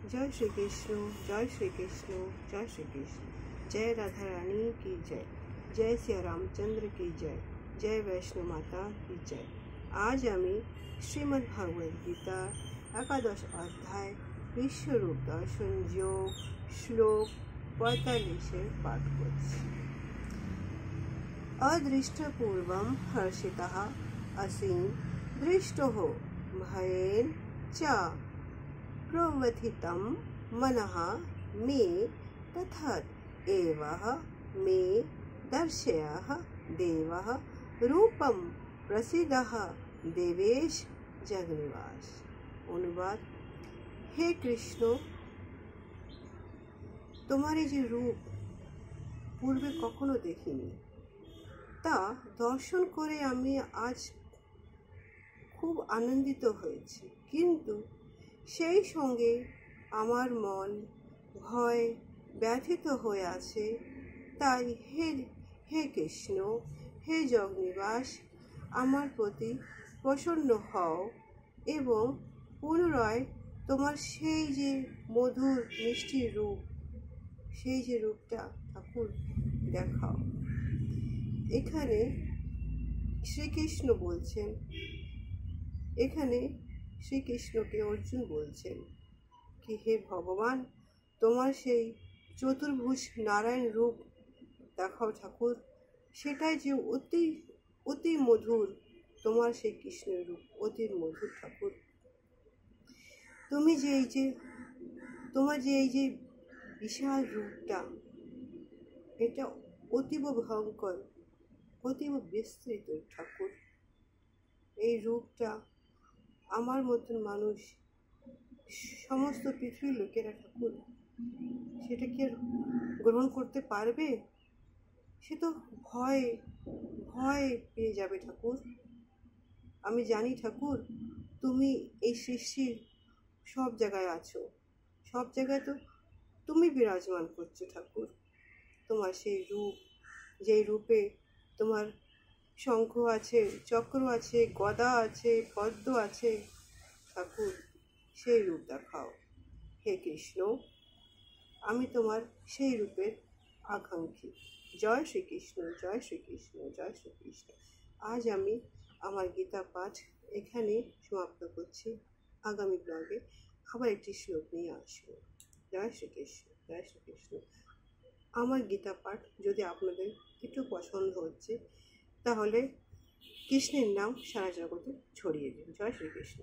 जय श्री कृष्ण, जय श्री कृष्ण, जय श्री कृष्ण। जय राधा रानी की जय, जय श्री रामचंद्र की जय, जय वैष्णो माता की जय। आज आमी श्रीमद् भगवद गीता एकादश अध्याय विश्वरूप दर्शन योग श्लोक 45 पाठ करছি। अदृष्टपूर्वं हर्षितः असिं दृष्टोः भयेन च प्रव्यथितं मनः मे तथैव एव मे दर्शय देवः रूपं प्रसीदः देवेश जगन्निवास। अनुवाद। हे कृष्ण, तुम्हारे जे रूप पूर्वे कखनो देखिनी, ता दर्शन करे आमी आज खूब आनंदित हয়েছি, किन्तु সেই সঙ্গে আমার মন ভয় ব্যথিত হয়ে আছে। তাই হে কৃষ্ণ, হে জগন্নিবাস, আমার প্রতি প্রসন্ন হও এবং পুনরায় তোমার সেই যে মধুর মিষ্টি রূপ, সেই যে রূপটা ঠাকুর দেখাও। এখানে শ্রীকৃষ্ণ বলছেন, এখানে শ্রীকৃষ্ণকে অর্জুন বলছেন কি হে ভগবান, তোমার সেই চতুর্ভুজ নারায়ণ রূপ দেখাও ঠাকুর। সেটাই যে অতি মধুর, তোমার সেই কৃষ্ণের রূপ অতি মধুর ঠাকুর। তুমি যে তোমার যে এই যে বিশাল রূপটা, এটা অতীব ভয়ঙ্কর, অতীব বিস্তৃত ঠাকুর। এই রূপটা আমার মতন মানুষ, সমস্ত পৃথিবীর লোকেরা ঠাকুর সেটা কি আর গ্রহণ করতে পারবে? সে তো ভয় পেয়ে যাবে ঠাকুর। আমি জানি ঠাকুর, তুমি এই সৃষ্টির সব জায়গায় আছো, সব জায়গায় তো তুমি বিরাজমান করছো ঠাকুর। তোমার সেই রূপ, যেই রূপে তোমার শঙ্খ আছে, চক্র আছে, গদা আছে, পদ্ম আছে, ঠাকুর সেই রূপ দেখাও। হে কৃষ্ণ, আমি তোমার সেই রূপের আকাঙ্ক্ষী। জয় শ্রীকৃষ্ণ, জয় শ্রীকৃষ্ণ, জয় শ্রীকৃষ্ণ। আজ আমি আমার গীতা পাঠ এখানে সমাপ্ত করছি। আগামী ব্লগে আবার একটি শ্লোক নিয়ে আসবো। জয় শ্রীকৃষ্ণ, জয় শ্রীকৃষ্ণ। আমার গীতা পাঠ যদি আপনাদের একটু পছন্দ হচ্ছে, তাহলে কৃষ্ণের নাম সারা জগতে ছড়িয়ে দিন। জয় শ্রীকৃষ্ণ।